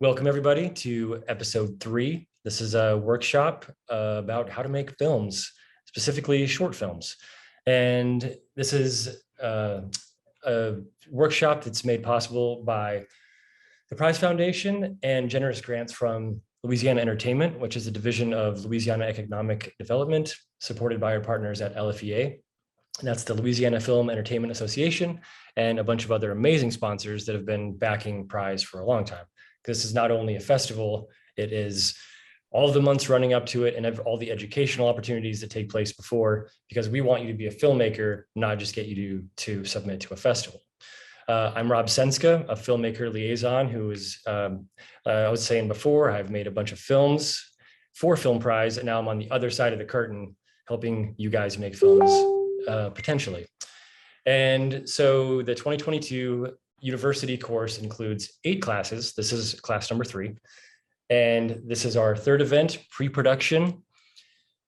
Welcome, everybody, to episode 3. This is a workshop about how to make films, specifically short films. And this is a workshop that's made possible by the Prize Foundation and generous grants from Louisiana Entertainment, which is a division of Louisiana Economic Development, supported by our partners at LFEA. And that's the Louisiana Film Entertainment Association and a bunch of other amazing sponsors that have been backing Prize for a long time. This is not only a festival, it is all of the months running up to it and all the educational opportunities that take place before, because we want you to be a filmmaker, not just get you to submit to a festival. I'm Rob Senska, a filmmaker liaison who is, I was saying before, I've made a bunch of films for Film Prize, and now I'm on the other side of the curtain helping you guys make films potentially. And so the 2022 university course includes 8 classes. This is class number 3. And this is our third event, pre-production.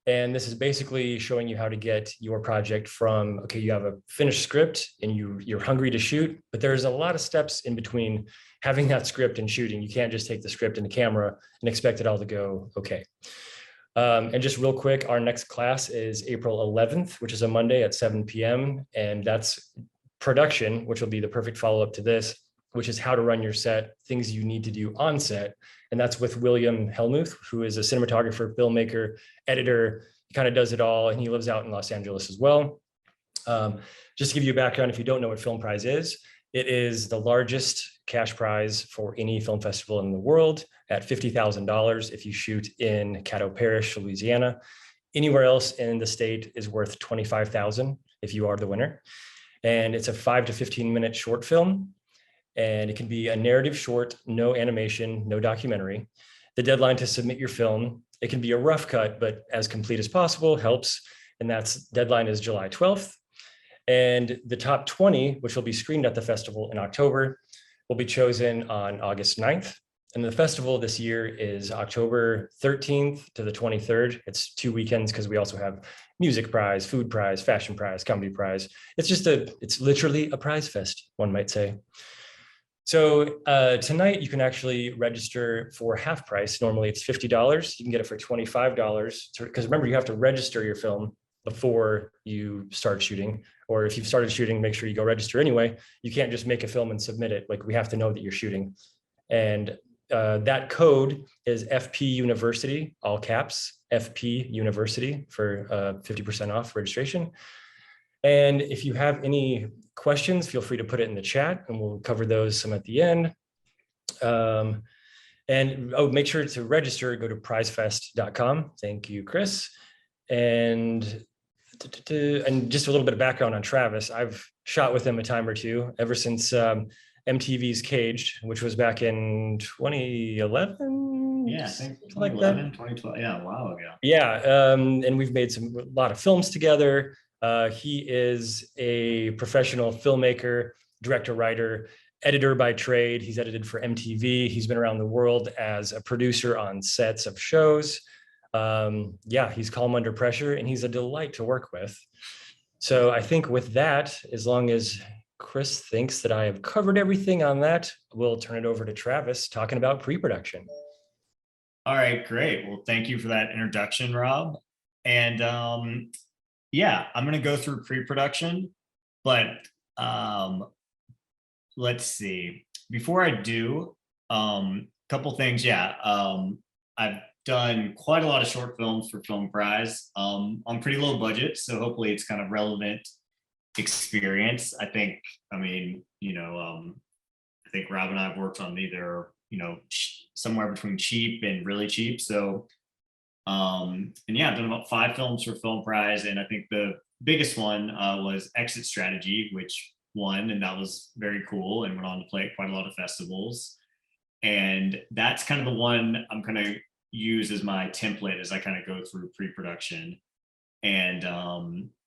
And this is basically showing you how to get your project from, okay, you have a finished script and you're hungry to shoot, but there's a lot of steps in between having that script and shooting. You can't just take the script and the camera and expect it all to go okay. And just real quick, our next class is April 11th, which is a Monday at 7 p.m. And that's production, which will be the perfect follow-up to this, which is how to run your set, things you need to do on set. And that's with William Helmuth, who is a cinematographer, filmmaker, editor. He kind of does it all, and he lives out in Los Angeles as well. Just to give you a background, if you don't know what Film Prize is, it is the largest cash prize for any film festival in the world at $50,000 if you shoot in Caddo Parish, Louisiana. Anywhere else in the state is worth $25,000 if you are the winner. And it's a 5 to 15 minute short film. And it can be a narrative short, no animation, no documentary. The deadline to submit your film, it can be a rough cut, but as complete as possible helps. And that's deadline is July 12th. And the top 20, which will be screened at the festival in October, will be chosen on August 9th. And the festival this year is October 13th to the 23rd. It's 2 weekends because we also have music prize, food prize, fashion prize, comedy prize. It's literally a prize fest, one might say. So tonight you can actually register for half price. Normally it's $50. You can get it for $25 because remember, you have to register your film before you start shooting, or if you've started shooting, make sure you go register anyway. You can't just make a film and submit it. Like, we have to know that you're shooting. And that code is FP University, all caps, FP University, for 50% off registration. And if you have any questions, feel free to put it in the chat and we'll cover those some at the end. Make sure to register, go to prizefest.com. Thank you, Chris. And just a little bit of background on Travis. I've shot with him a time or two ever since MTV's Caged, which was back in 2011. Yeah, I think 2011, like 2012. Yeah, a while ago. Yeah, and we've made a lot of films together. He is a professional filmmaker, director, writer, editor by trade. He's edited for MTV. He's been around the world as a producer on sets of shows. Yeah, he's calm under pressure and he's a delight to work with. So I think with that, as long as Chris thinks that I have covered everything on that, we'll turn it over to Travis talking about pre-production. All right, great. Well, thank you for that introduction, Rob. And yeah, I'm going to go through pre-production, but let's see. Before I do, couple things. Yeah, I've done quite a lot of short films for Film Prize on pretty low budget, so hopefully it's kind of relevant experience. I think, I think Rob and I have worked on either, somewhere between cheap and really cheap. So, and yeah, I've done about 5 films for Film Prize, and I think the biggest one was Exit Strategy, which won, and that was very cool and went on to play at quite a lot of festivals. And that's kind of the one I'm kind of use as my template as I kind of go through pre-production. And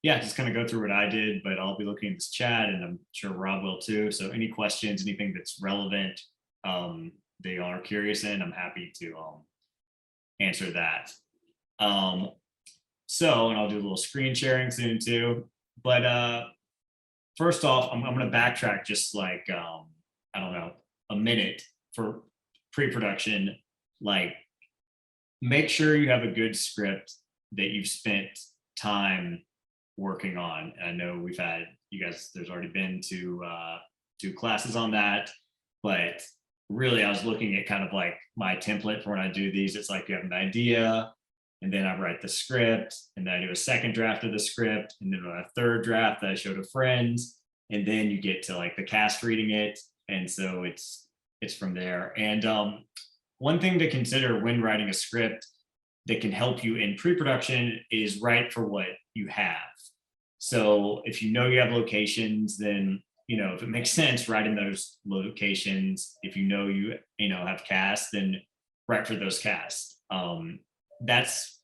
yeah, just kind of go through what I did, but I'll be looking at this chat and I'm sure Rob will too. So any questions, anything that's relevant, they are curious in, I'm happy to answer that. So, and I'll do a little screen sharing soon too. But first off, I'm going to backtrack just like, I don't know, a minute for pre-production, like make sure you have a good script that you've spent time working on. And I know we've had you guys, there's already been two classes on that, but really I was looking at kind of like my template for when I do these. It's like you have an idea, and then I write the script, and then I do a second draft of the script, and then a third draft that I show to friends, and then you get to like the cast reading it, and so it's from there. And one thing to consider when writing a script that can help you in pre-production is write for what you have. So if you know you have locations, then if it makes sense, write in those locations. If you have cast, then write for those casts. That's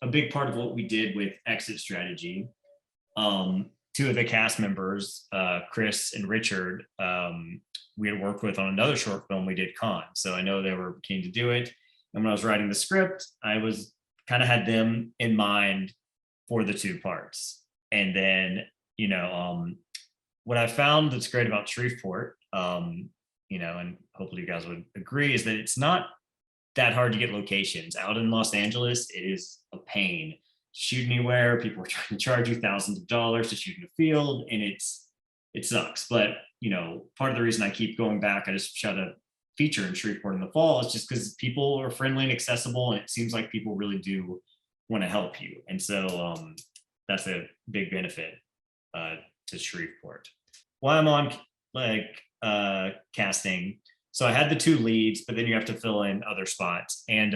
a big part of what we did with Exit Strategy. Two of the cast members, Chris and Richard, we had worked with on another short film we did, Con. So I know they were keen to do it. And when I was writing the script, I was kind of had them in mind for the two parts. And then, what I found that's great about Shreveport, and hopefully you guys would agree, is that it's not that hard to get locations. Out in Los Angeles, it is a pain to shoot anywhere. People are trying to charge you thousands of dollars to shoot in a field, and it sucks. But part of the reason I keep going back, I just shot a feature in Shreveport in the fall, is just because people are friendly and accessible, and it seems like people really do want to help you. And so that's a big benefit to Shreveport. While I'm on casting, so I had the two leads, but then you have to fill in other spots. And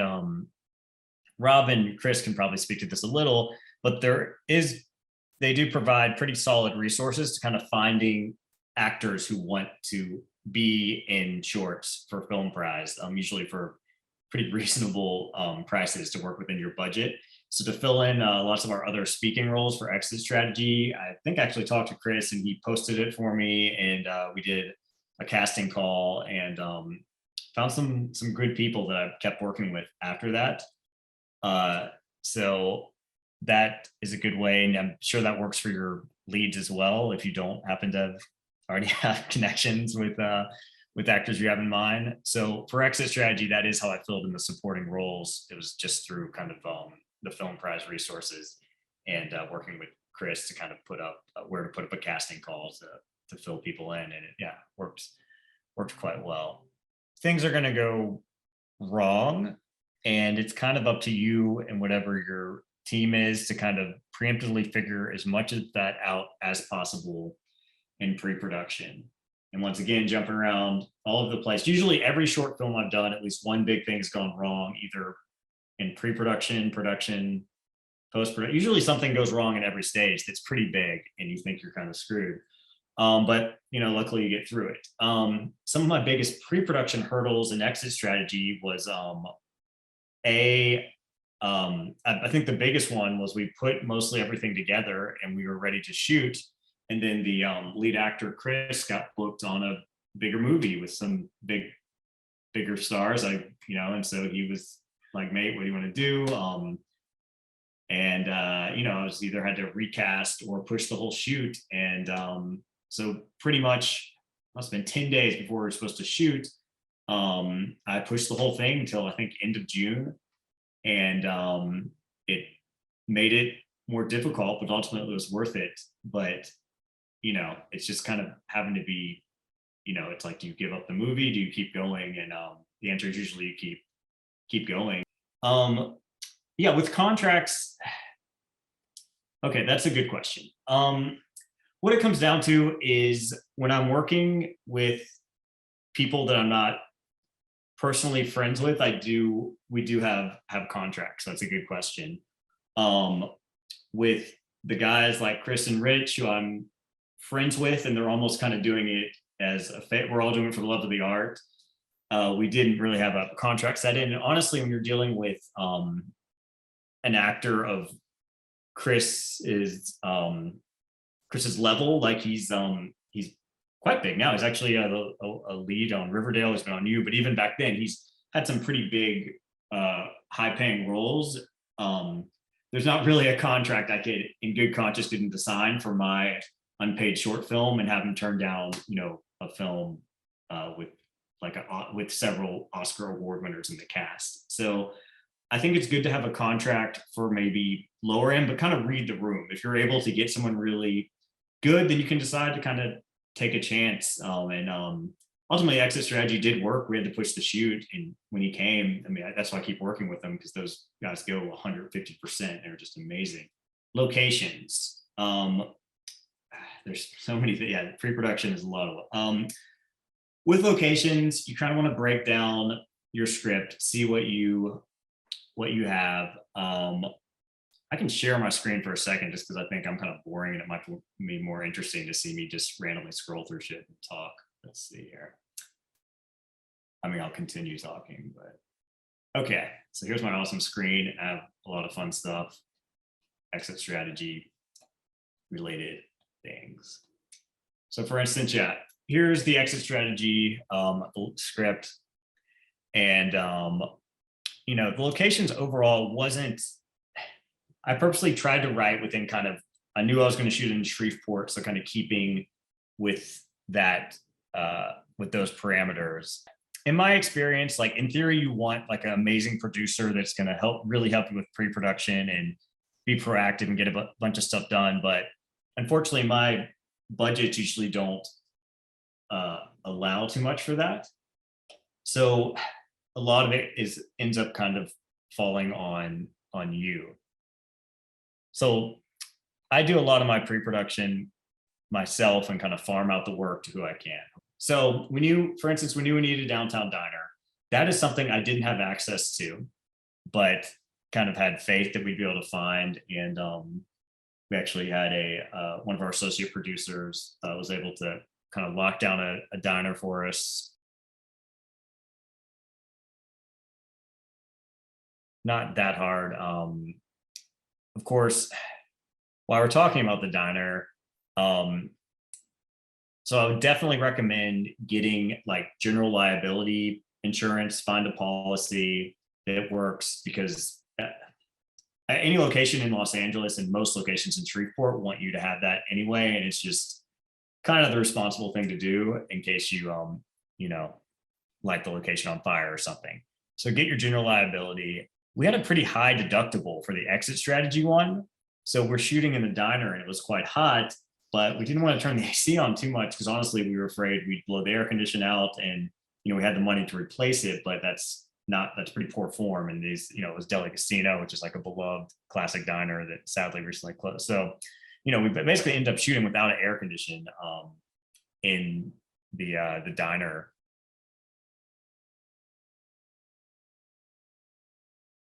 Rob and Chris can probably speak to this a little, but they do provide pretty solid resources to kind of finding actors who want to be in shorts for Film Prize, usually for pretty reasonable prices to work within your budget. So to fill in lots of our other speaking roles for Exit Strategy, I think I actually talked to Chris and he posted it for me, and we did a casting call and found some good people that I've kept working with after that. So that is a good way, and I'm sure that works for your leads as well if you don't happen to already have connections with actors you have in mind. So for Exit Strategy, that is how I filled in the supporting roles. It was just through kind of the Film Prize resources and working with Chris to kind of put up where to put up a casting call to fill people in, and it worked quite well. Things are going to go wrong, and it's kind of up to you and whatever your team is to kind of preemptively figure as much of that out as possible in pre-production. And once again, jumping around all over the place. Usually every short film I've done, at least one big thing has gone wrong, either in pre-production, production, post-production. Usually something goes wrong in every stage that's pretty big and you think you're kind of screwed. But luckily you get through it. Some of my biggest pre-production hurdles in Exit Strategy was I think the biggest one was we put mostly everything together and we were ready to shoot. And then the lead actor, Chris, got booked on a bigger movie with some bigger stars. And so he was like, mate, what do you want to do? I was either had to recast or push the whole shoot. And so pretty much must have been 10 days before we were supposed to shoot. I pushed the whole thing until I think end of June. And it made it more difficult, but ultimately it was worth it. But, it's just kind of having to be, it's like, do you give up the movie? Do you keep going? And the answer is usually you keep going. With contracts. Okay, that's a good question. What it comes down to is when I'm working with people that I'm not personally friends with, we do have contracts. That's a good question. With the guys like Chris and Rich, who I'm friends with, and they're almost kind of doing it as we're all doing it for the love of the art. We didn't really have a contract set in. And honestly, when you're dealing with an actor of Chris's level, like he's quite big now. He's actually a lead on Riverdale. He's been on You, but even back then, he's had some pretty big, high-paying roles. There's not really a contract I could, in good conscience, didn't sign for my unpaid short film and have him turn down, a film with with several Oscar award winners in the cast. So I think it's good to have a contract for maybe lower end, but kind of read the room. If you're able to get someone really good, then you can decide to kind of take a chance. And ultimately, exit strategy did work. We had to push the shoot, and when he came, I mean, that's why I keep working with them, because those guys go 150%. They're just amazing. Locations. There's so many things. Yeah, pre-production is a lot of with locations, you kind of want to break down your script, see what you have. I can share my screen for a second just because I think I'm kind of boring and it might be more interesting to see me just randomly scroll through shit and talk. Let's see here. I mean, I'll continue talking, but okay. So here's my awesome screen. I have a lot of fun stuff, exit strategy related things. So for instance, yeah, here's the exit strategy script. And, you know, the locations overall wasn't, I purposely tried to write within kind of, I knew I was going to shoot in Shreveport. So kind of keeping with that, with those parameters. In my experience, like in theory, you want like an amazing producer that's going to really help you with pre-production and be proactive and get a bunch of stuff done. But unfortunately, my budgets usually don't allow too much for that. So a lot of it ends up kind of falling on you. So I do a lot of my pre-production myself and kind of farm out the work to who I can. So for instance, we needed a downtown diner. That is something I didn't have access to, but kind of had faith that we'd be able to find. And we actually had one of our associate producers was able to kind of lock down a diner for us. Not that hard. Of course, while we're talking about the diner, so I would definitely recommend getting like general liability insurance, find a policy that works, because at any location in Los Angeles and most locations in Shreveport want you to have that anyway. And it's just kind of the responsible thing to do in case you, you know, light the location on fire or something. So get your general liability. We had a pretty high deductible for the exit strategy one. So we're shooting in the diner and it was quite hot, but we didn't want to turn the AC on too much because honestly, we were afraid we'd blow the air condition out, and, you know, we had the money to replace it, but that's pretty poor form. And these, you know, it was Deli Casino, which is like a beloved classic diner that sadly recently closed. So, you know, we basically ended up shooting without an air condition in the diner.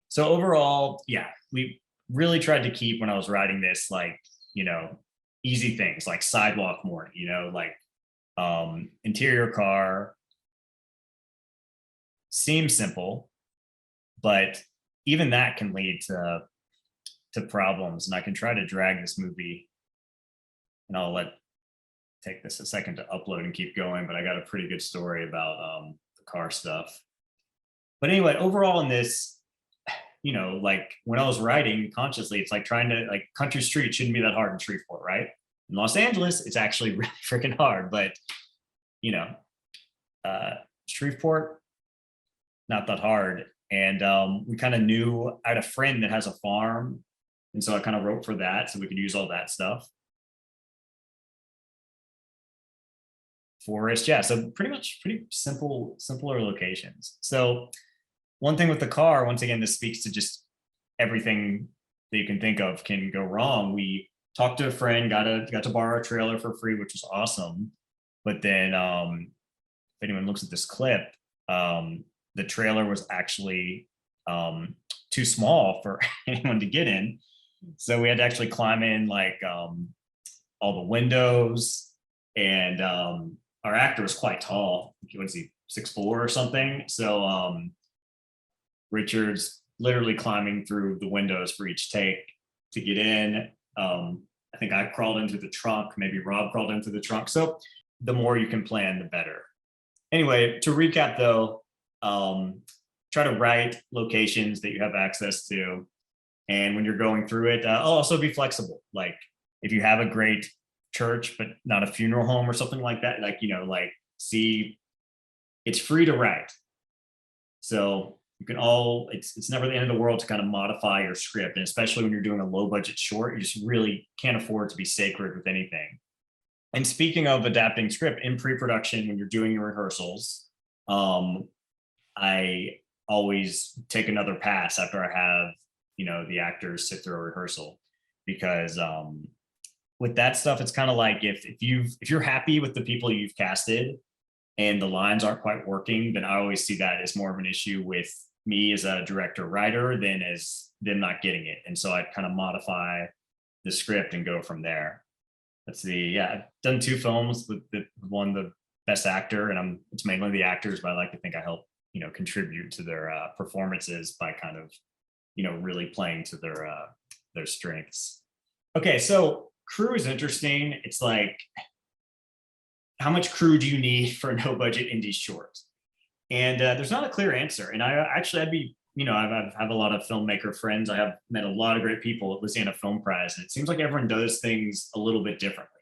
So overall, yeah, we really tried to keep, when I was writing this, like, you know, easy things like sidewalk morning, you know, like interior car. Seems simple, but even that can lead to problems. And I can try to drag this movie, and I'll take this a second to upload and keep going, but I got a pretty good story about the car stuff. But anyway, overall in this, you know, like when I was writing consciously, it's like trying to, like, country street shouldn't be that hard in Shreveport, right? In Los Angeles, it's actually really freaking hard, but, you know, Shreveport, not that hard. And we kind of knew, I had a friend that has a farm, and so I kind of wrote for that so we could use all that stuff. Forest, yeah, so pretty simpler locations. So one thing with the car, once again, this speaks to just everything that you can think of can go wrong. We talked to a friend, got to borrow a trailer for free, which was awesome. But then if anyone looks at this clip, the trailer was actually too small for anyone to get in. So we had to actually climb in like all the windows, and our actor was quite tall. What is he, 6'4" or something? So Richard's literally climbing through the windows for each take to get in. I think I crawled into the trunk, maybe Rob crawled into the trunk. So the more you can plan, the better. Anyway, to recap though, try to write locations that you have access to. And when you're going through it, also be flexible. Like if you have a great church, but not a funeral home or something like that, like, you know, like see it's free to write. So you can all, it's never the end of the world to kind of modify your script. And especially when you're doing a low budget short, you just really can't afford to be sacred with anything. And speaking of adapting script in pre-production, when you're doing your rehearsals, I always take another pass after I have, the actors sit through a rehearsal, because with that stuff, it's kind of like if you're happy with the people you've casted and the lines aren't quite working, then I always see that as more of an issue with me as a director writer than as them not getting it. And so I kind of modify the script and go from there. Let's see. Yeah, I've done 2 films with won the best actor, and it's mainly the actors, but I like to think I help, contribute to their performances by kind of, really playing to their strengths. Okay, so crew is interesting. It's like, how much crew do you need for a no budget indie short? And there's not a clear answer. And I'd be, I have a lot of filmmaker friends. I have met a lot of great people at Louisiana Film Prize, and it seems like everyone does things a little bit differently.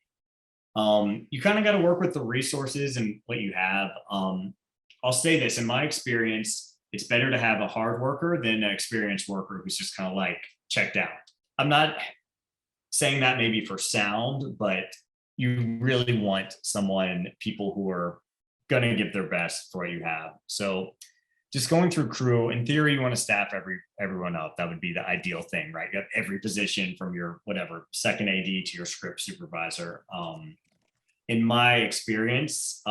You kind of got to work with the resources and what you have. I'll say this, in my experience, it's better to have a hard worker than an experienced worker who's just kind of like checked out. I'm not saying that maybe for sound, but you really want people who are going to give their best for what you have. So just going through crew, in theory, you want to staff everyone up. That would be the ideal thing, right? You have every position from your whatever second AD to your script supervisor. In my experience,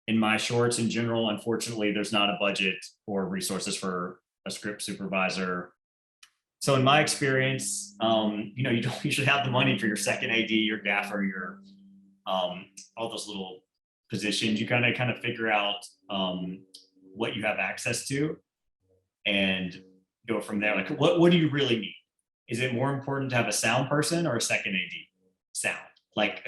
in my shorts in general, unfortunately, there's not a budget or resources for a script supervisor. So in my experience, you should have the money for your second AD, your gaffer, your all those little positions. You kind of figure out what you have access to and go from there. Like, what do you really need? Is it more important to have a sound person or a second AD? Sound. Like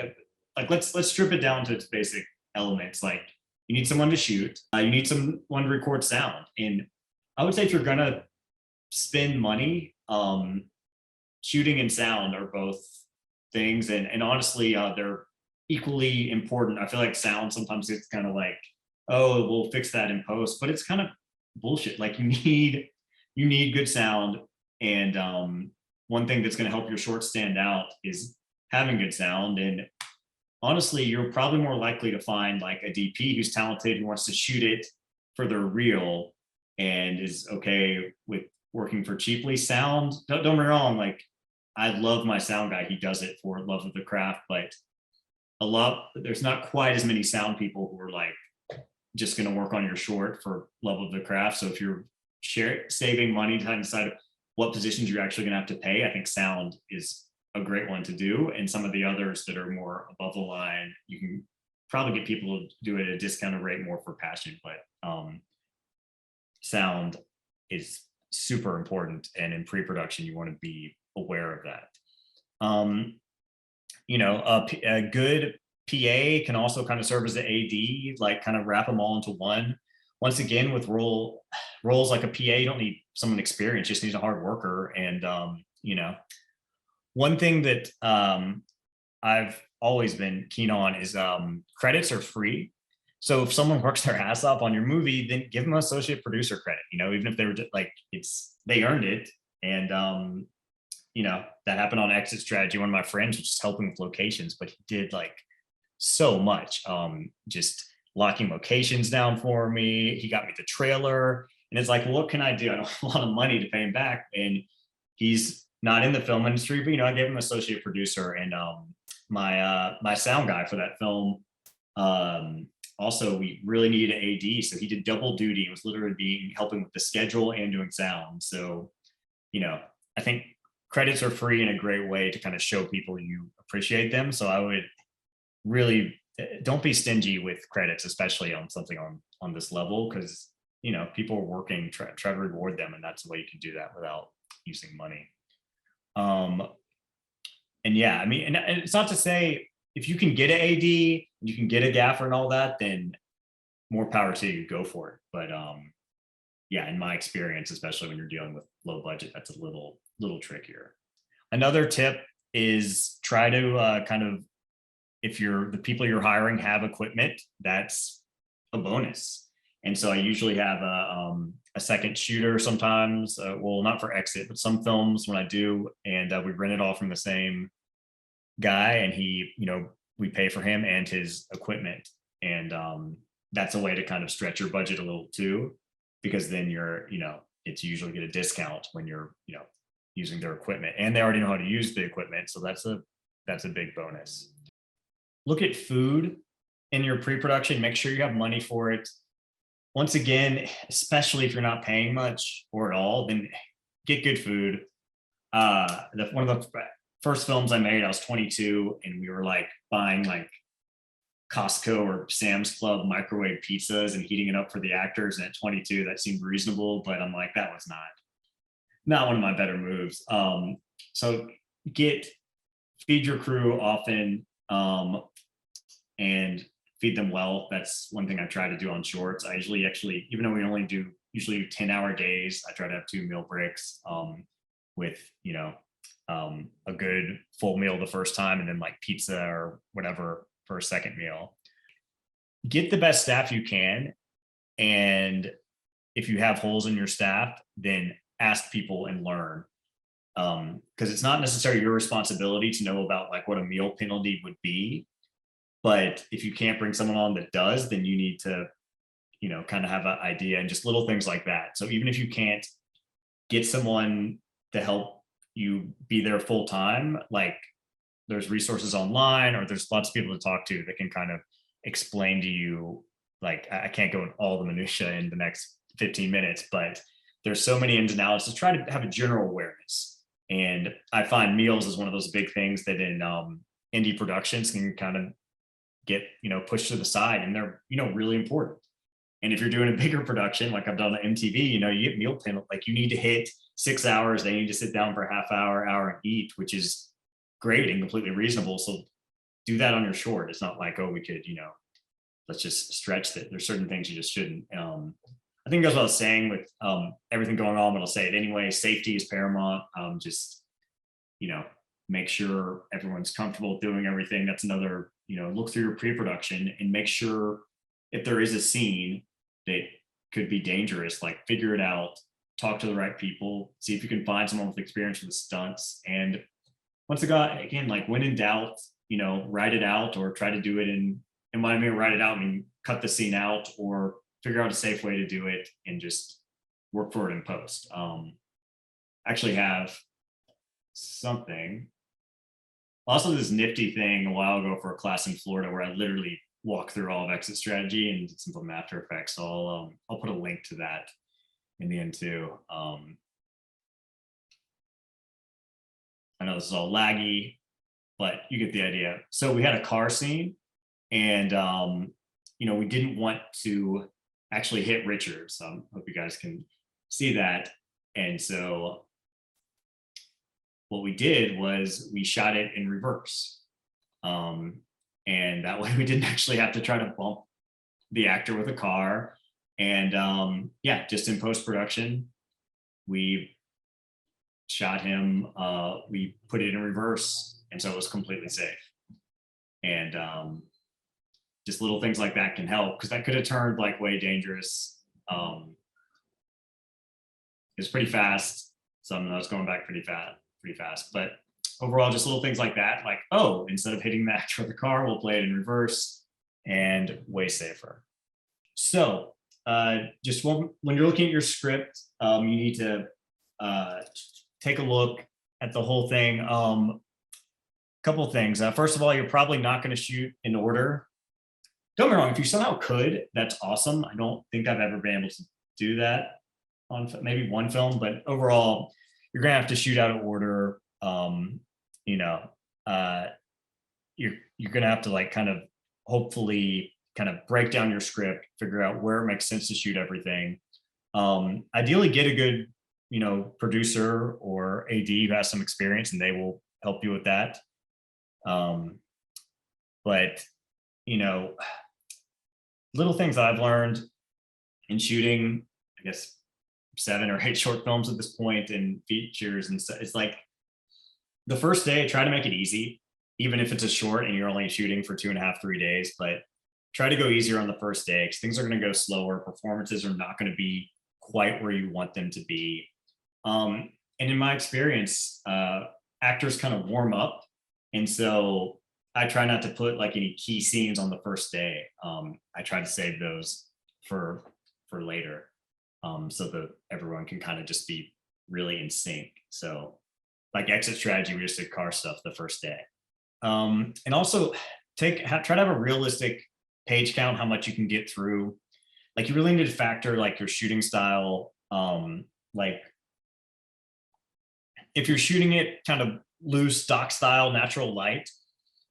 let's strip it down to its basic elements. Like, you need someone to shoot. You need someone to record sound. And I would say if you're gonna spend money, shooting and sound are both things, and honestly, they're equally important. I feel like sound sometimes it's kind of like, oh, we'll fix that in post, but it's kind of bullshit. Like, you need good sound, and one thing that's going to help your short stand out is having good sound. And honestly, you're probably more likely to find like a DP who's talented, who wants to shoot it for their reel and is okay with working for cheaply. Sound, don't get me wrong, like, I love my sound guy. He does it for love of the craft, but there's not quite as many sound people who are like just going to work on your short for love of the craft. So if you're saving money to decide what positions you're actually going to have to pay, I think sound is a great one to do. And some of the others that are more above the line, you can probably get people to do it at a discounted rate more for passion, but sound is super important. And in pre-production, you want to be aware of that. A good PA can also kind of serve as an AD, like kind of wrap them all into one. Once again, with roles like a PA, you don't need someone experienced, just need a hard worker. And one thing that I've always been keen on is credits are free. So if someone works their ass off on your movie, then give them associate producer credit, even if they were just, like, they earned it. And that happened on Exit Strategy. One of my friends was just helping with locations, but he did like so much, just locking locations down for me. He got me the trailer, and it's like, well, what can I do? I don't have a lot of money to pay him back, and he's not in the film industry, but I gave him associate producer. And my sound guy for that film, also, we really needed an AD, so he did double duty. It was literally helping with the schedule and doing sound. So, I think credits are free in a great way to kind of show people you appreciate them. So I would really, don't be stingy with credits, especially on something on this level, because people are working, try to reward them, and that's the way you can do that without using money. And yeah, I mean, and it's not to say if you can get an AD, you can get a gaffer and all that, then more power to you, go for it. But yeah, in my experience, especially when you're dealing with low budget, that's a little trickier. Another tip is try to kind of, if the people you're hiring have equipment, that's a bonus. And so I usually have a second shooter sometimes, well, not for exit, but some films when I do, and we rent it all from the same guy, and he, we pay for him and his equipment. And that's a way to kind of stretch your budget a little too, because then it's usually get a discount when you're, using their equipment, and they already know how to use the equipment. So that's a big bonus. Look at food in your pre-production, make sure you have money for it. Once again, especially if you're not paying much or at all, then get good food. One of the first films I made, I was 22, and we were like buying like Costco or Sam's Club microwave pizzas and heating it up for the actors. And at 22, that seemed reasonable, but I'm like, that was not one of my better moves. So feed your crew often, and feed them well. That's one thing I try to do on shorts. I usually actually, even though we only do usually 10-hour days, I try to have 2 meal breaks, with, a good full meal the first time, and then like pizza or whatever for a second meal. Get the best staff you can. And if you have holes in your staff, then ask people and learn. Because it's not necessarily your responsibility to know about like what a meal penalty would be. But if you can't bring someone on that does, then you need to, kind of have an idea, and just little things like that. So even if you can't get someone to help you be there full time, like there's resources online, or there's lots of people to talk to that can kind of explain to you. Like I can't go in all the minutia in the next 15 minutes, but there's so many ins and outs. Just try to have a general awareness. And I find meals is one of those big things that in indie productions can kind of get pushed to the side, and they're really important. And if you're doing a bigger production like I've done on MTV, you get meal penalty. Like you need to hit 6 hours, they need to sit down for a half hour and eat, which is great and completely reasonable. So do that on your short. It's not like, oh, we could let's just stretch that. There's certain things you just shouldn't. I think that's what I was saying with everything going on, but I'll say it anyway. Safety is paramount. Just make sure everyone's comfortable doing everything. That's another, look through your pre-production and make sure if there is a scene that could be dangerous, like figure it out, talk to the right people, see if you can find someone with experience with stunts. And once again, like when in doubt, write it out, or try to do it and when I mean write it out, I mean cut the scene out or figure out a safe way to do it and just work for it in post. Actually have something. Also, this nifty thing a while ago for a class in Florida where I literally walk through all of exit strategy and did some After Effects. So I'll put a link to that in the end too. I know this is all laggy, but you get the idea. So we had a car scene, and we didn't want to actually hit Richard. So I hope you guys can see that. And so what we did was we shot it in reverse. And that way we didn't actually have to try to bump the actor with a car. And just in post-production, we shot him, we put it in reverse. And so it was completely safe. And just little things like that can help, because that could have turned like way dangerous. It's pretty fast. So I was going back pretty fast. But overall, just little things like that, like, oh, instead of hitting the actor with the car, we'll play it in reverse, and way safer. So just when you're looking at your script, you need to take a look at the whole thing. Couple of things. First of all, you're probably not going to shoot in order. Don't get me wrong, if you somehow could, that's awesome. I don't think I've ever been able to do that on maybe one film, but overall, you're gonna have to shoot out of order. You're gonna have to like kind of hopefully kind of break down your script, figure out where it makes sense to shoot everything. Ideally get a good, producer or AD who has some experience, and they will help you with that. But little things that I've learned in shooting, I guess 7 or 8 short films at this point and features and stuff. It's like the first day, try to make it easy, even if it's a short and you're only shooting for 2.5, 3 days. But try to go easier on the first day because things are going to go slower. Performances are not going to be quite where you want them to be. And in my experience, actors kind of warm up. And so I try not to put like any key scenes on the first day. I try to save those for later, so that everyone can kind of just be really in sync. So like exit strategy, we just did car stuff the first day. And also try to have a realistic page count, how much you can get through. Like you really need to factor like your shooting style. Like if you're shooting it kind of loose, stock style, natural light,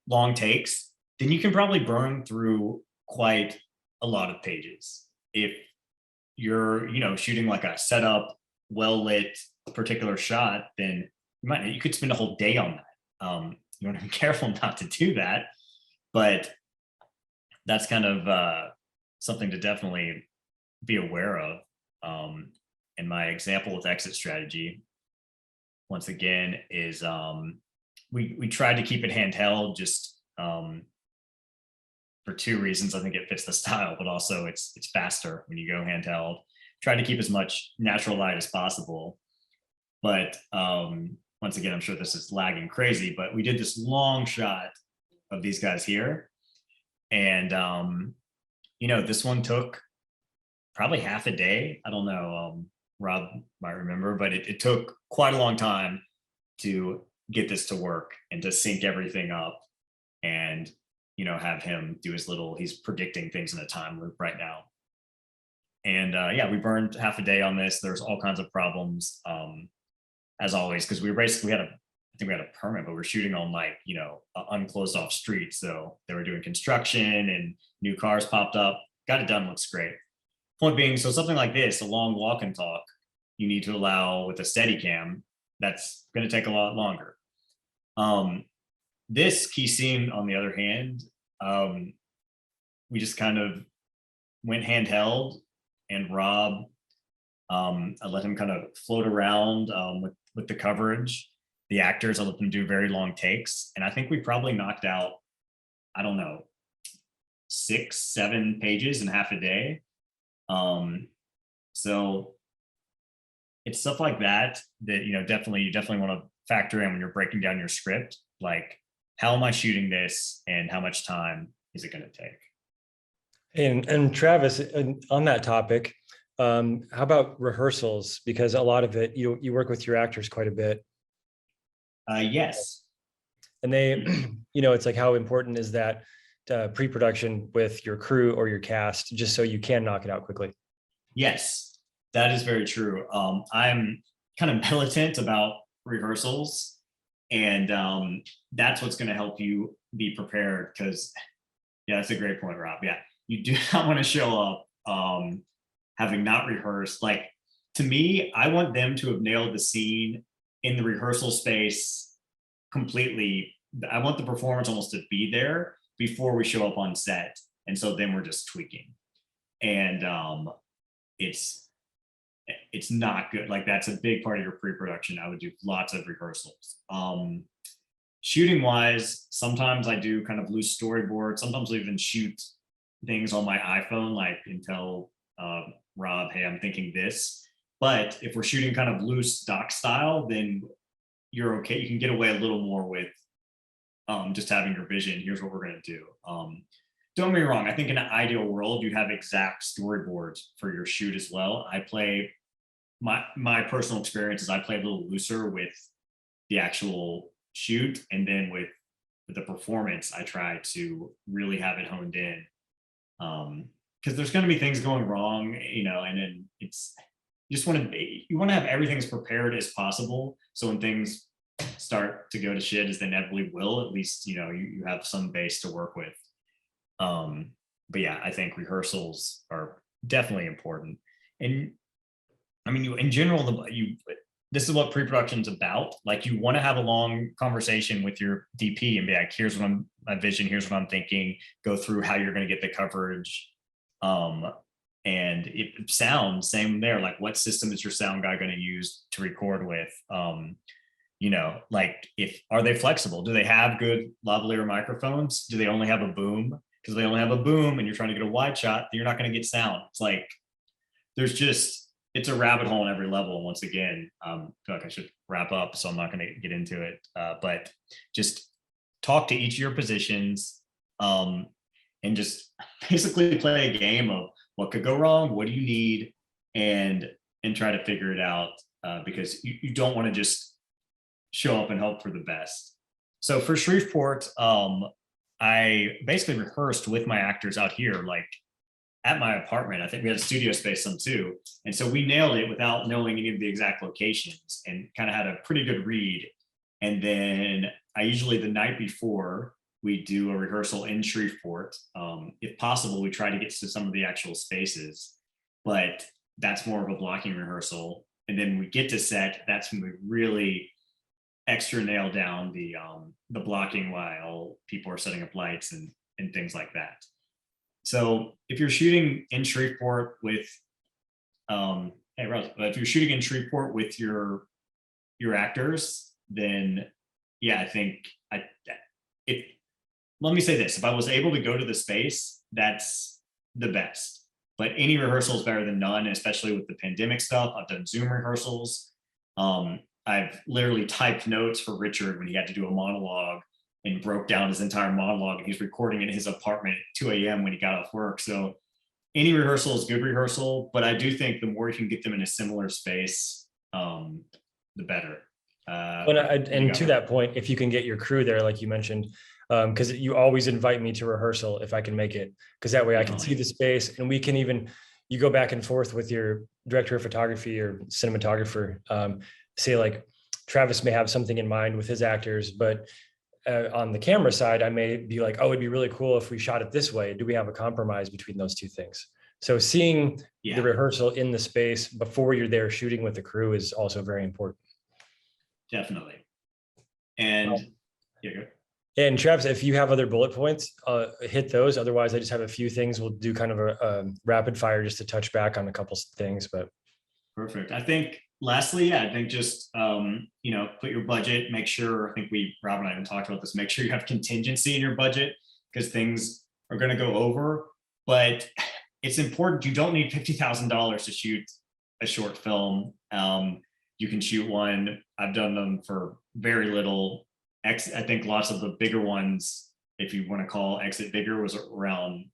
long takes, then you can probably burn through quite a lot of pages. If you're, shooting like a setup, well lit particular shot, then you could spend a whole day on that. You want to be careful not to do that, but that's kind of something to definitely be aware of. And my example with exit strategy, once again, is we tried to keep it handheld just for two reasons. I think it fits the style, but also it's faster when you go handheld. Try to keep as much natural light as possible. But once again, I'm sure this is lagging crazy, but we did this long shot of these guys here. And, this one took probably half a day. I don't know. Rob might remember, but it took quite a long time to get this to work and to sync everything up and, have him do he's predicting things in a time loop right now. And we burned half a day on this. There's all kinds of problems, as always, because we had a permit, but we're shooting on unclosed off streets. So they were doing construction and new cars popped up. Got it done, looks great. Point being, so something like this, a long walk and talk, you need to allow with a steady cam, that's going to take a lot longer. This key scene, on the other hand, we just kind of went handheld, and Rob, I let him kind of float around with the coverage. The actors, I let them do very long takes. And I think we probably knocked out, 6-7 pages in half a day. So it's stuff like that you definitely want to factor in when you're breaking down your script. Like, how am I shooting this, and how much time is it going to take? And Travis, on that topic, how about rehearsals? Because a lot of it, you work with your actors quite a bit. Yes. And they, it's like, how important is that pre-production with your crew or your cast, just so you can knock it out quickly? Yes, that is very true. I'm kind of militant about rehearsals, and that's what's going to help you be prepared. Because, yeah, that's a great point, Rob. Yeah, you do not want to show up having not rehearsed. Like, to me, I want them to have nailed the scene in the rehearsal space completely. I want the performance almost to be there before we show up on set, and so then we're just tweaking. And it's not good. Like, that's a big part of your pre-production. I would do lots of rehearsals. Shooting wise, sometimes I do kind of loose storyboards. Sometimes I even shoot things on my iPhone, like, and tell Rob, hey, I'm thinking this. But if we're shooting kind of loose doc style, then you're okay. You can get away a little more with just having your vision. Here's what we're going to do. Don't get me wrong. I think in an ideal world, you have exact storyboards for your shoot as well. I play my personal experience is I play a little looser with the actual shoot, and then with the performance, I try to really have it honed in. Because there's going to be things going wrong, and then you want to have everything as prepared as possible. So when things start to go to shit, as they inevitably will, at least you have some base to work with. But yeah, I think rehearsals are definitely important. And I mean, in general, this is what pre-production is about. Like, you want to have a long conversation with your DP and be like, here's what my vision, here's what I'm thinking, go through how you're going to get the coverage. And it sounds same there. Like, what system is your sound guy going to use to record with? Like, are they flexible? Do they have good lavalier microphones? Do they only have a boom? because they only have a boom and you're trying to get a wide shot, then you're not going to get sound. It's like it's a rabbit hole on every level. And once again, I feel like I should wrap up, so I'm not going to get into it. But just talk to each of your positions, and just basically play a game of what could go wrong, what do you need, and try to figure it out, because you don't want to just show up and hope for the best. So for Shreveport, I basically rehearsed with my actors out here, like at my apartment. I think we had a studio space some too. And so we nailed it without knowing any of the exact locations, and kind of had a pretty good read. And then I usually, the night before, we do a rehearsal in Shreveport. If possible, we try to get to some of the actual spaces, but that's more of a blocking rehearsal. And then we get to set, that's when we really extra nail down the blocking while people are setting up lights and things like that. So if you're shooting in Shreveport with, hey Rose, if you're shooting in Shreveport with your actors, then yeah, I think let me say this: if I was able to go to the space, that's the best. But any rehearsal is better than none, especially with the pandemic stuff. I've done Zoom rehearsals. I've literally typed notes for Richard when he had to do a monologue, and broke down his entire monologue, and he's recording in his apartment at 2 a.m. when he got off work. So any rehearsal is good rehearsal, but I do think the more you can get them in a similar space, the better. And to that point, if you can get your crew there, like you mentioned, because you always invite me to rehearsal if I can make it, because that way I can see the space, and we can even, you go back and forth with your director of photography or cinematographer, say like Travis may have something in mind with his actors, but on the camera side, I may be like, oh, it'd be really cool if we shot it this way. Do we have a compromise between those two things? So seeing the rehearsal in the space before you're there shooting with the crew is also very important. Definitely. And and Travis, if you have other bullet points, hit those. Otherwise, I just have a few things. We'll do kind of a rapid fire just to touch back on a couple things. But perfect. I think lastly, I think just put your budget. Make sure. I think Rob and I even talked about this. Make sure you have contingency in your budget, because things are going to go over. But it's important. You don't need $50,000 to shoot a short film. You can shoot one. I've done them for very little. I think lots of the bigger ones, if you want to call Exit bigger, was around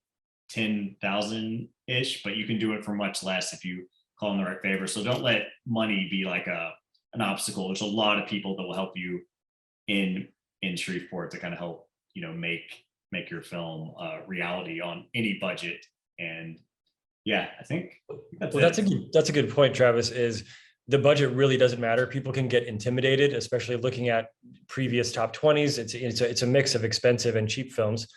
10,000 ish, but you can do it for much less if you call in the right favor. So don't let money be like an obstacle. There's a lot of people that will help you in Shreveport to kind of help make your film reality on any budget. And yeah, I think that's a good point, Travis. Is the budget really doesn't matter. People can get intimidated, especially looking at previous top 20s. It's a mix of expensive and cheap films.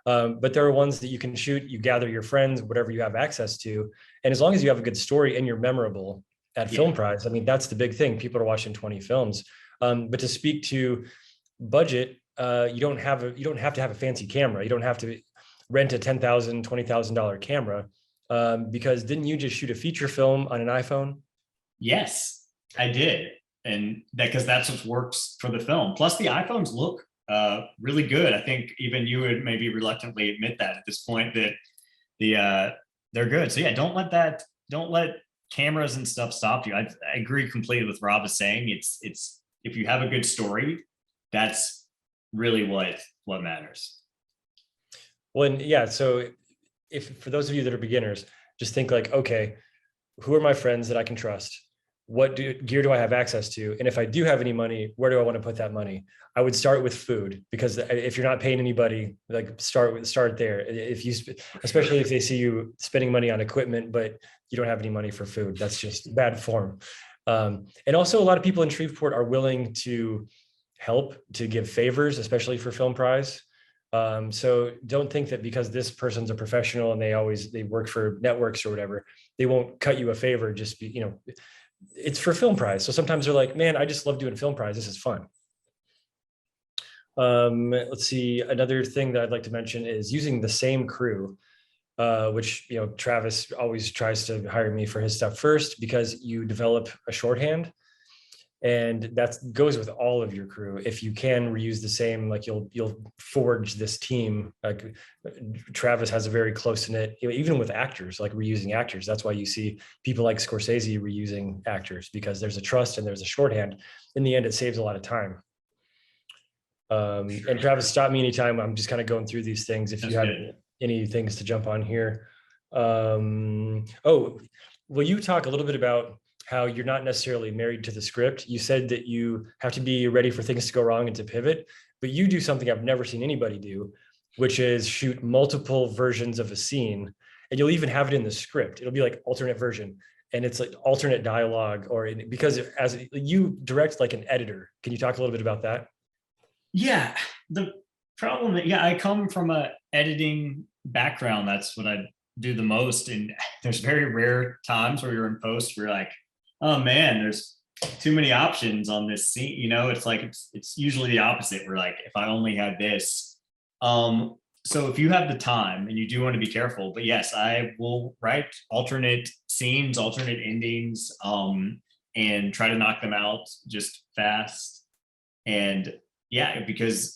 But there are ones that you can shoot, you gather your friends, whatever you have access to. And as long as you have a good story and you're memorable at Film Prize, I mean, that's the big thing. People are watching 20 films. But to speak to budget, you don't have to have a fancy camera. You don't have to rent a $10,000, $20,000 camera, because didn't you just shoot a feature film on an iPhone? Yes, I did. And because that's what works for the film. Plus the iPhones look really good. I think even you would maybe reluctantly admit that at this point, that they're good. So yeah, don't let cameras and stuff stop you. I agree completely with Rob is saying. It's if you have a good story, that's really what matters. Well, and yeah, so if for those of you that are beginners, just think like, okay, who are my friends that I can trust? What gear do I have access to? And if I do have any money, where do I want to put that money? I would start with food, because if you're not paying anybody, like start there. If you, especially if they see you spending money on equipment, but you don't have any money for food, that's just bad form. And also a lot of people in Shreveport are willing to help, to give favors, especially for Film Prize. So don't think that because this person's a professional and they work for networks or whatever, they won't cut you a favor. Just be, it's for Film Prize. So sometimes they're like, man, I just love doing Film Prize. This is fun. Let's see. Another thing that I'd like to mention is using the same crew, which, Travis always tries to hire me for his stuff first, because you develop a shorthand. And that goes with all of your crew. If you can reuse the same, like you'll forge this team. Like Travis has a very close knit, even with actors, like reusing actors. That's why you see people like Scorsese reusing actors, because there's a trust and there's a shorthand. In the end, it saves a lot of time. And Travis, stop me anytime. I'm just kind of going through these things. If you have any things to jump on here. Oh, will you talk a little bit about how you're not necessarily married to the script? You said that you have to be ready for things to go wrong and to pivot, but you do something I've never seen anybody do, which is shoot multiple versions of a scene. And you'll even have it in the script. It'll be like alternate version. And it's like alternate dialogue, because as you direct like an editor, can you talk a little bit about that? Yeah, the problem, yeah, I come from a editing background. That's what I do the most. And there's very rare times where you're in post where you're like, oh man, there's too many options on this scene. You know, it's like it's usually the opposite. We're like, if I only had this. So if you have the time and you do want to be careful, but yes, I will write alternate scenes, alternate endings, and try to knock them out just fast. And yeah, because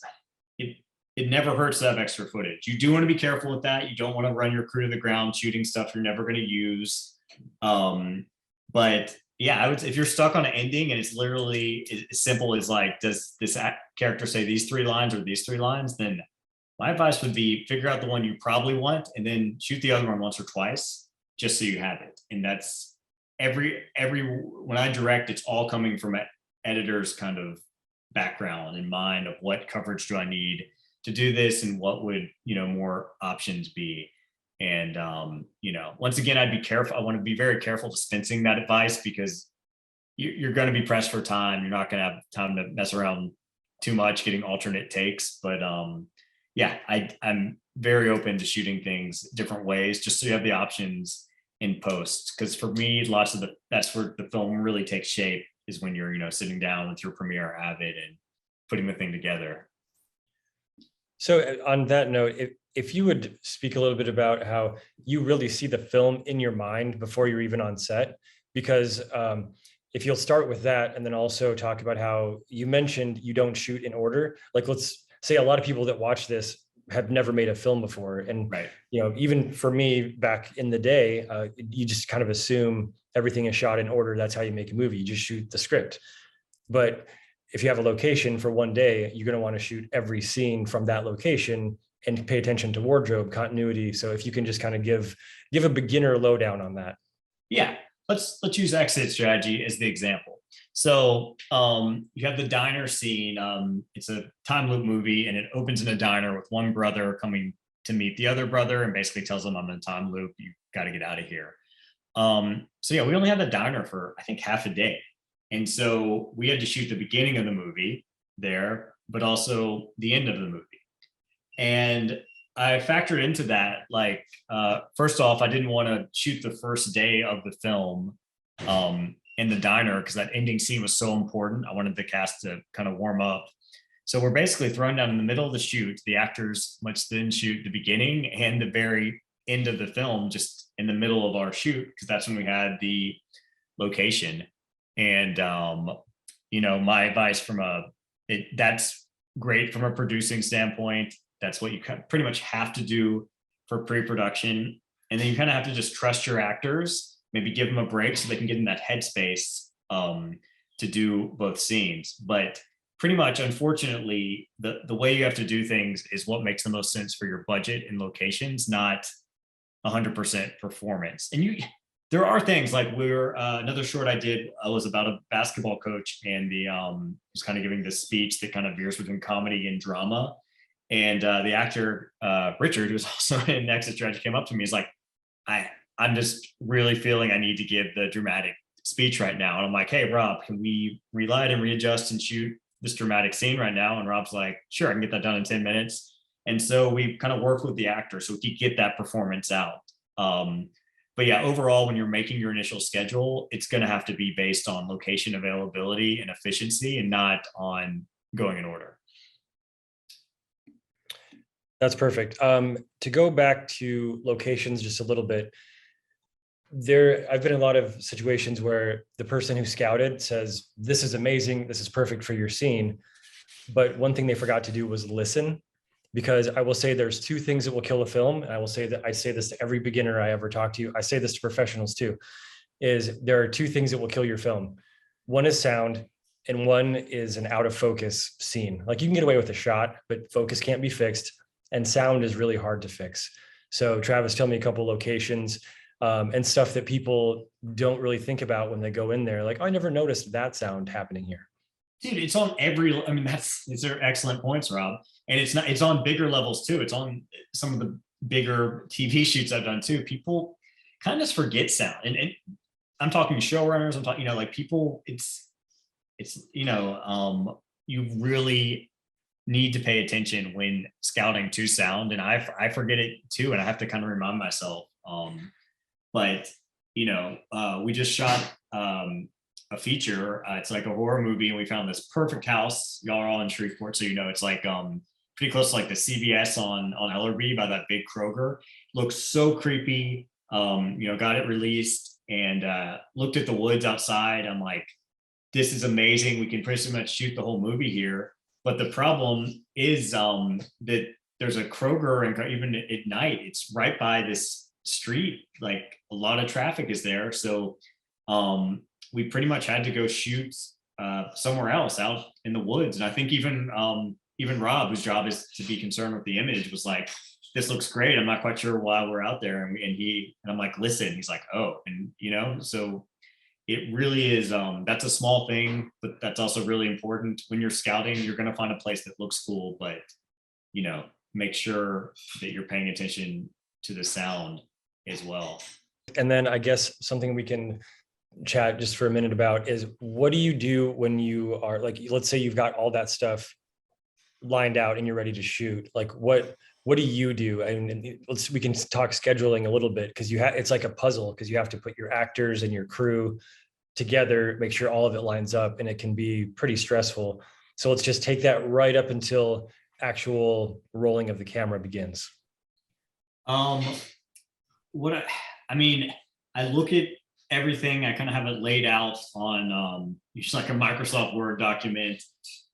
it never hurts to have extra footage. You do want to be careful with that. You don't want to run your crew to the ground shooting stuff you're never going to use. But yeah, I would, if you're stuck on an ending and it's literally as simple as like, does this character say these 3 lines or these 3 lines? Then my advice would be figure out the one you probably want and then shoot the other one once or twice, just so you have it. And that's every when I direct, it's all coming from an editor's kind of background in mind of what coverage do I need to do this and what would, more options be. And once again, I'd be careful. I want to be very careful dispensing that advice, because you're going to be pressed for time. You're not going to have time to mess around too much getting alternate takes. But yeah, I'm very open to shooting things different ways, just so you have the options in post. Because for me, that's where the film really takes shape, is when you're sitting down with your Premiere Avid and putting the thing together. So on that note, if you would speak a little bit about how you really see the film in your mind before you're even on set, because if you'll start with that, and then also talk about how you mentioned you don't shoot in order. Like, let's say a lot of people that watch this have never made a film before. And, right. Even for me back in the day, you just kind of assume everything is shot in order. That's how you make a movie. You just shoot the script. But if you have a location for one day, you're going to want to shoot every scene from that location and pay attention to wardrobe continuity. So if you can just kind of give a beginner lowdown on that. Yeah, let's use exit strategy as the example. So you have the diner scene. It's a time loop movie, and it opens in a diner with one brother coming to meet the other brother and basically tells him, I'm in a time loop. You got to get out of here. So yeah, we only had the diner for, I think, half a day. And so we had to shoot the beginning of the movie there, but also the end of the movie. And I factored into that, like, first off, I didn't want to shoot the first day of the film in the diner, because that ending scene was so important. I wanted the cast to kind of warm up. So we're basically thrown down in the middle of the shoot. The actors must then shoot the beginning and the very end of the film just in the middle of our shoot, because that's when we had the location. And my advice that's great from a producing standpoint. That's what you pretty much have to do for pre-production. And then you kind of have to just trust your actors, maybe give them a break so they can get in that headspace to do both scenes. But pretty much, unfortunately, the way you have to do things is what makes the most sense for your budget and locations, not 100% performance. And there are things like another short I did was about a basketball coach, and was kind of giving this speech that kind of veers between comedy and drama. And the actor, Richard, who's also in Exit Strategy, came up to me. He's like, I'm just really feeling I need to give the dramatic speech right now. And I'm like, hey, Rob, can we relight and readjust and shoot this dramatic scene right now? And Rob's like, sure, I can get that done in 10 minutes. And so we kind of worked with the actor so we could get that performance out. But yeah, overall, when you're making your initial schedule, it's going to have to be based on location availability and efficiency, and not on going in order. That's perfect. To go back to locations just a little bit, I've been in a lot of situations where the person who scouted says, this is amazing, this is perfect for your scene. But one thing they forgot to do was listen, because I will say there's two things that will kill a film. And I will say that I say this to every beginner I ever talk to. I say this to professionals too, is there are two things that will kill your film. One is sound, and one is an out of focus scene. Like you can get away with a shot, but focus can't be fixed, and sound is really hard to fix. So Travis, tell me a couple locations and stuff that people don't really think about when they go in there. Like, oh, I never noticed that sound happening here. Dude, it's on every, I mean, these are excellent points, Rob. And it's on bigger levels too. It's on some of the bigger TV shoots I've done too. People kind of just forget sound. And I'm talking showrunners, I'm talking, like people, you really need to pay attention when scouting to sound. And I forget it too. And I have to kind of remind myself. But we just shot a feature. It's like a horror movie, and we found this perfect house. Y'all are all in Shreveport, so it's like pretty close to like the CVS on Ellerby by that big Kroger. Looks so creepy. Got it released and looked at the woods outside. I'm like, this is amazing. We can pretty much shoot the whole movie here. But the problem is that there's a Kroger, and even at night, it's right by this street. Like a lot of traffic is there, so we pretty much had to go shoot somewhere else out in the woods. And I think even Rob, whose job is to be concerned with the image, was like, this looks great, I'm not quite sure why we're out there. And I'm like, listen. He's like, oh. And so it really is, that's a small thing, but that's also really important. When you're scouting, you're going to find a place that looks cool, but make sure that you're paying attention to the sound as well. And then I guess something we can chat just for a minute about is, what do you do when you are like, let's say you've got all that stuff lined out and you're ready to shoot? Like what do you do? And we can talk scheduling a little bit, because it's like a puzzle, because you have to put your actors and your crew together, make sure all of it lines up, and it can be pretty stressful. So let's just take that right up until actual rolling of the camera begins. I look at everything. I kind of have it laid out on just like a Microsoft Word document,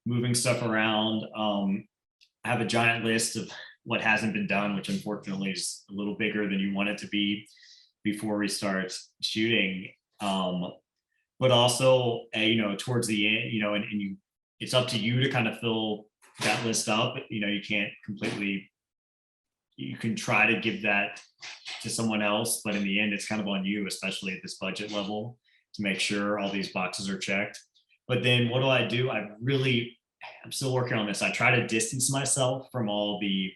moving stuff around. I have a giant list of what hasn't been done, which unfortunately is a little bigger than you want it to be before we start shooting. But also, towards the end, it's up to you to kind of fill that list up. You can't completely, you can try to give that to someone else, but in the end, it's kind of on you, especially at this budget level, to make sure all these boxes are checked. But then what do? I'm still working on this. I try to distance myself from all the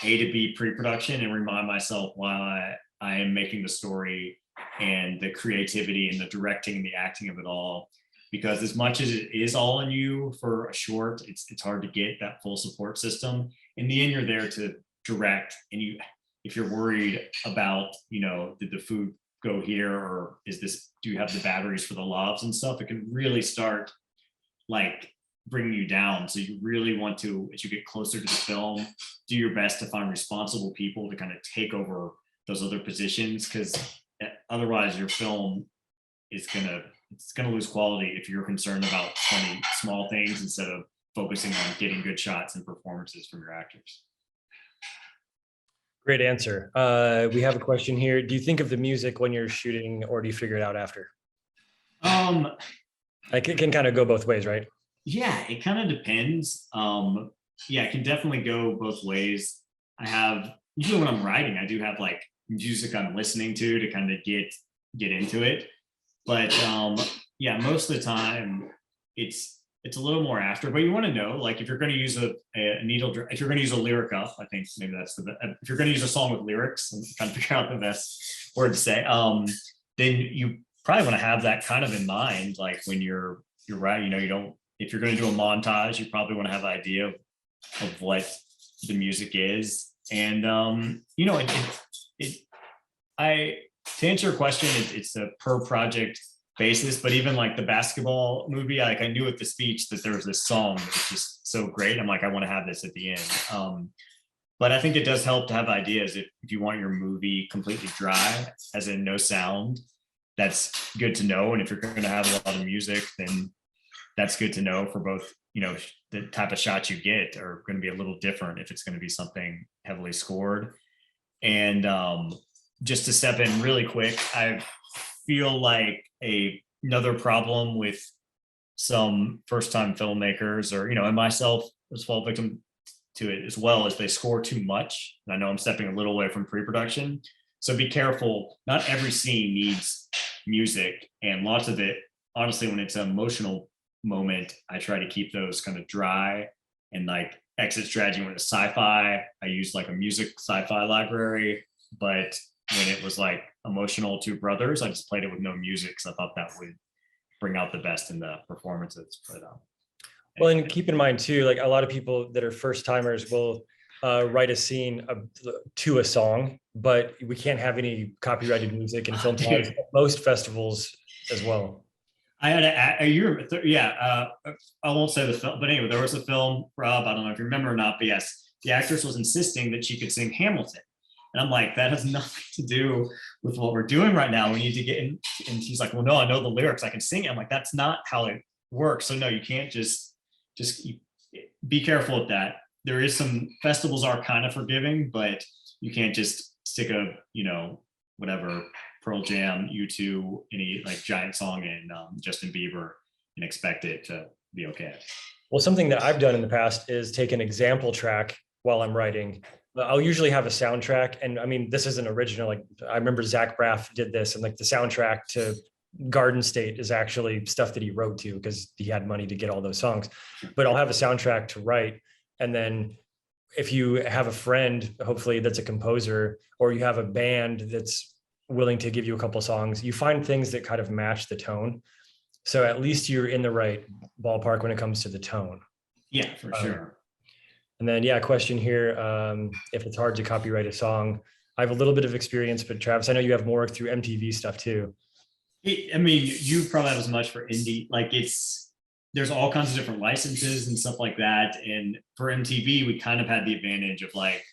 A to B pre-production and remind myself why I am making the story and the creativity and the directing and the acting of it all. Because as much as it is all on you for a short, it's hard to get that full support system. In the end, you're there to direct, and if you're worried about, did the food go here, or do you have the batteries for the lavs and stuff, it can really start like bringing you down. So you really want to, as you get closer to the film, do your best to find responsible people to kind of take over those other positions, because otherwise your film is gonna lose quality if you're concerned about 20 small things instead of focusing on getting good shots and performances from your actors. Great answer. We have a question here. Do you think of the music when you're shooting, or do you figure it out after? Like it can kind of go both ways, right? Yeah, it kind of depends. It can definitely go both ways. Usually when I'm writing, I do have like music I'm listening to kind of get into it. But most of the time it's a little more after. But you want to know, like, if you're going to use a needle, if you're going to use a lyric up, I think maybe that's if you're going to use a song with lyrics, I'm trying to figure out the best word to say. Then you probably want to have that kind of in mind, like when you're writing. If you're going to do a montage, you probably want to have an idea of what the music is. And to answer your question, it's a per project basis. But even like the basketball movie, I knew at the speech that there was this song that was just so great. I'm like, I want to have this at the end. But I think it does help to have ideas if you want your movie completely dry, as in no sound. That's good to know. And if you're going to have a lot of music, then that's good to know for both, the type of shots you get are going to be a little different if it's going to be something heavily scored. And just to step in really quick, I feel like another problem with some first-time filmmakers, or and myself as fall victim to it as well, is they score too much. And I know I'm stepping a little away from pre-production, so be careful. Not every scene needs music, and lots of it, honestly, when it's an emotional moment, I try to keep those kind of dry. And like exit strategy, when it's sci-fi, I use like a music sci-fi library. But when it was like emotional two brothers, I just played it with no music because I thought that would bring out the best in the performances. But well, and keep in mind too, like a lot of people that are first timers will write a scene to a song, but we can't have any copyrighted music in film trials at most festivals as well. I had a year, I won't say the film, but anyway, there was a film, Rob, I don't know if you remember or not, but yes, the actress was insisting that she could sing Hamilton. And I'm like, that has nothing to do with what we're doing right now. We need to get in. And she's like, well, no, I know the lyrics, I can sing it. I'm like, that's not how it works. So no, you can't just be careful with that. There is some festivals are kind of forgiving, but you can't just stick a, whatever, Pearl Jam, U2, any like giant song in Justin Bieber and expect it to be okay. Well, something that I've done in the past is take an example track while I'm writing. I'll usually have a soundtrack, and I mean, this isn't original. Like I remember Zach Braff did this, and like the soundtrack to Garden State is actually stuff that he wrote to because he had money to get all those songs. But I'll have a soundtrack to write, and then if you have a friend, hopefully that's a composer, or you have a band that's willing to give you a couple songs, you find things that kind of match the tone. So at least you're in the right ballpark when it comes to the tone. Yeah, for sure. And then, question here. If it's hard to copyright a song, I have a little bit of experience, but Travis, I know you have more through MTV stuff too. I mean, you probably have as much for indie, like there's all kinds of different licenses and stuff like that. And for MTV, we kind of had the advantage of like,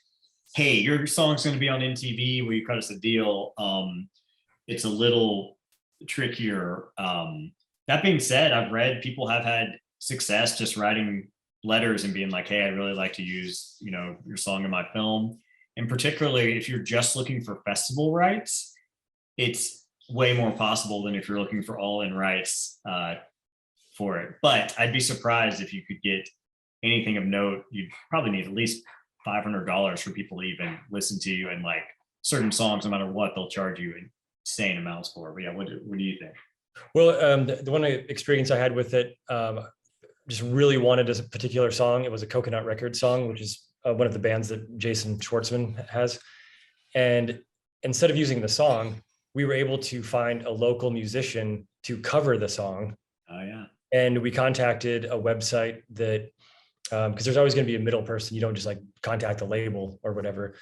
hey, your song's going to be on MTV. Will you cut us a deal? It's a little trickier. That being said, I've read people have had success just writing letters and being like, hey, I'd really like to use, your song in my film. And particularly if you're just looking for festival rights, it's way more possible than if you're looking for all-in rights for it. But I'd be surprised if you could get anything of note. You'd probably need at least $500 for people to even listen to you, and like certain songs, no matter what, they'll charge you insane amounts for. But yeah, what do you think? Well, the one experience I had with it, just really wanted a particular song. It was a Coconut Records song, which is one of the bands that Jason Schwartzman has. And instead of using the song, we were able to find a local musician to cover the song. Oh yeah. And we contacted a website that, because there's always going to be a middle person. You don't just like contact the label or whatever.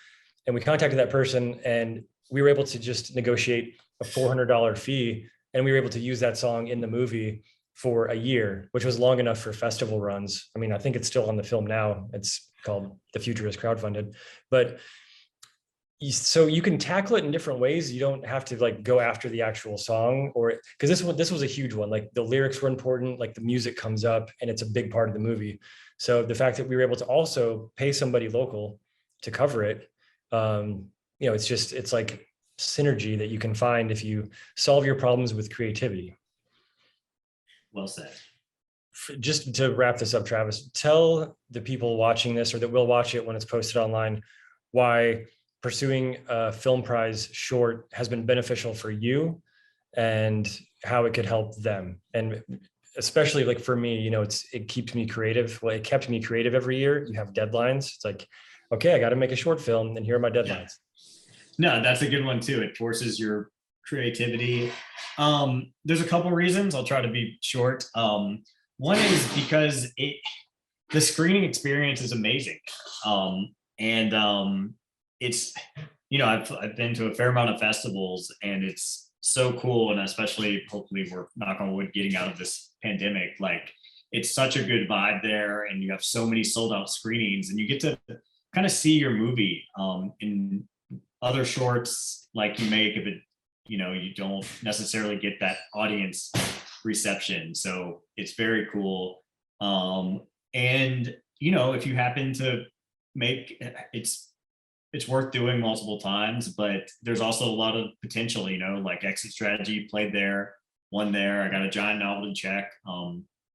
And we contacted that person, and we were able to just negotiate a $400 fee. And we were able to use that song in the movie for a year, which was long enough for festival runs. I mean, I think it's still on the film now. It's called The Future is Crowdfunded. But so you can tackle it in different ways. You don't have to like go after the actual song, or because this was a huge one. Like the lyrics were important, like the music comes up and it's a big part of the movie. So the fact that we were able to also pay somebody local to cover it, it's like synergy that you can find if you solve your problems with creativity. Well said. Just to wrap this up, Travis, tell the people watching this or that will watch it when it's posted online why pursuing a film prize short has been beneficial for you and how it could help them. And especially like for me, it keeps me creative. Well, it kept me creative every year. You have deadlines. It's like, okay, I got to make a short film and here are my deadlines. No, that's a good one too. It forces your creativity. There's a couple reasons. I'll try to be short. One is because the screening experience is amazing. It's, I've been to a fair amount of festivals, and it's so cool. And especially, hopefully we're, knock on wood, getting out of this pandemic. Like it's such a good vibe there, and you have so many sold out screenings, and you get to kind of see your movie in other shorts like you make if it, you don't necessarily get that audience reception. So it's very cool. And if you happen to make it's worth doing multiple times, but there's also a lot of potential, like Exit Strategy played there, won there. I got a giant novelty check,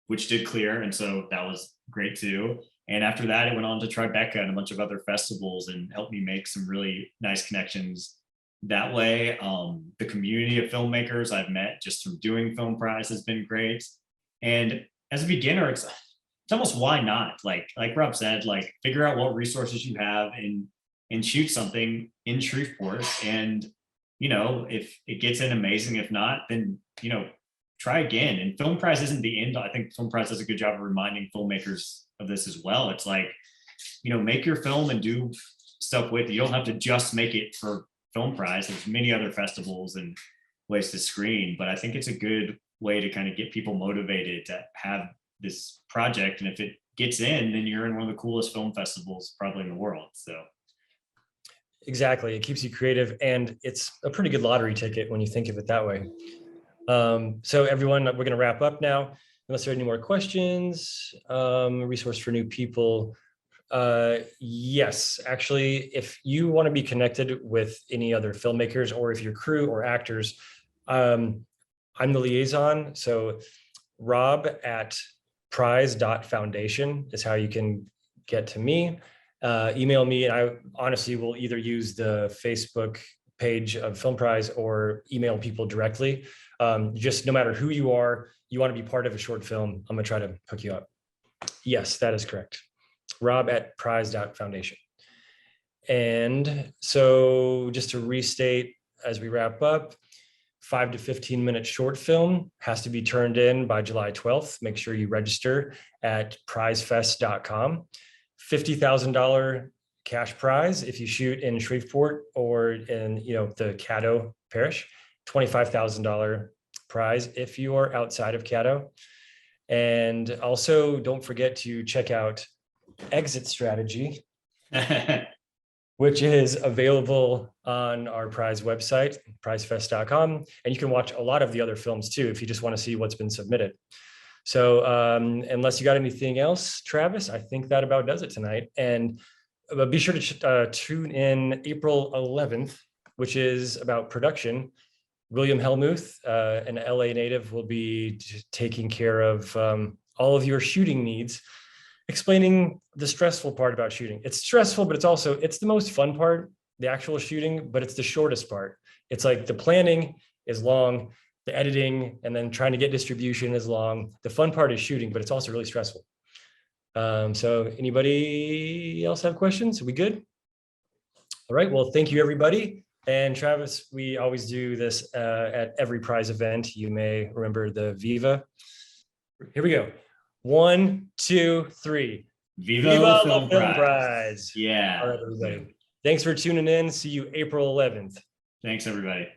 which did clear. And so that was great too. And after that, it went on to Tribeca and a bunch of other festivals and helped me make some really nice connections that way. The community of filmmakers I've met just from doing Film Prize has been great. And as a beginner, it's almost why not? Like Rob said, like figure out what resources you have and shoot something in Shreveport. And, if it gets in, amazing. If not, then, try again. And Film Prize isn't the end. I think Film Prize does a good job of reminding filmmakers of this as well. It's like, make your film and do stuff with it. You don't have to just make it for Film Prize. There's many other festivals and ways to screen, but I think it's a good way to kind of get people motivated to have this project. And if it gets in, then you're in one of the coolest film festivals probably in the world. So exactly, it keeps you creative, and it's a pretty good lottery ticket when you think of it that way. So everyone, we're going to wrap up now. Unless there are any more questions, resource for new people. Yes, actually, if you want to be connected with any other filmmakers, or if your crew or actors, I'm the liaison. So Rob at prize.foundation is how you can get to me. Email me, and I honestly will either use the Facebook page of Film Prize or email people directly. Just no matter who you are, you want to be part of a short film, I'm going to try to hook you up. Yes, that is correct. Rob at prize.foundation. And so just to restate as we wrap up, 5 to 15 minute short film has to be turned in by July 12th. Make sure you register at prizefest.com. $50,000 cash prize if you shoot in Shreveport or in the Caddo parish. $25,000 prize if you are outside of Caddo. And also don't forget to check out Exit Strategy, which is available on our prize website, prizefest.com. And you can watch a lot of the other films too, if you just want to see what's been submitted. So unless you got anything else, Travis, I think that about does it tonight. And be sure to tune in April 11th, which is about production. William Helmuth, an LA native, will be taking care of all of your shooting needs, explaining the stressful part about shooting. It's stressful, but it's the most fun part, the actual shooting, but it's the shortest part. It's like the planning is long, the editing, and then trying to get distribution is long. The fun part is shooting, but it's also really stressful. So anybody else have questions? Are we good? All right, well, thank you, everybody. And Travis, we always do this at every prize event. You may remember the Viva. Here we go. 1, 2, 3. Viva la Film Film Prize. Prize. Yeah. All right, everybody. Thanks for tuning in. See you April 11th. Thanks, everybody.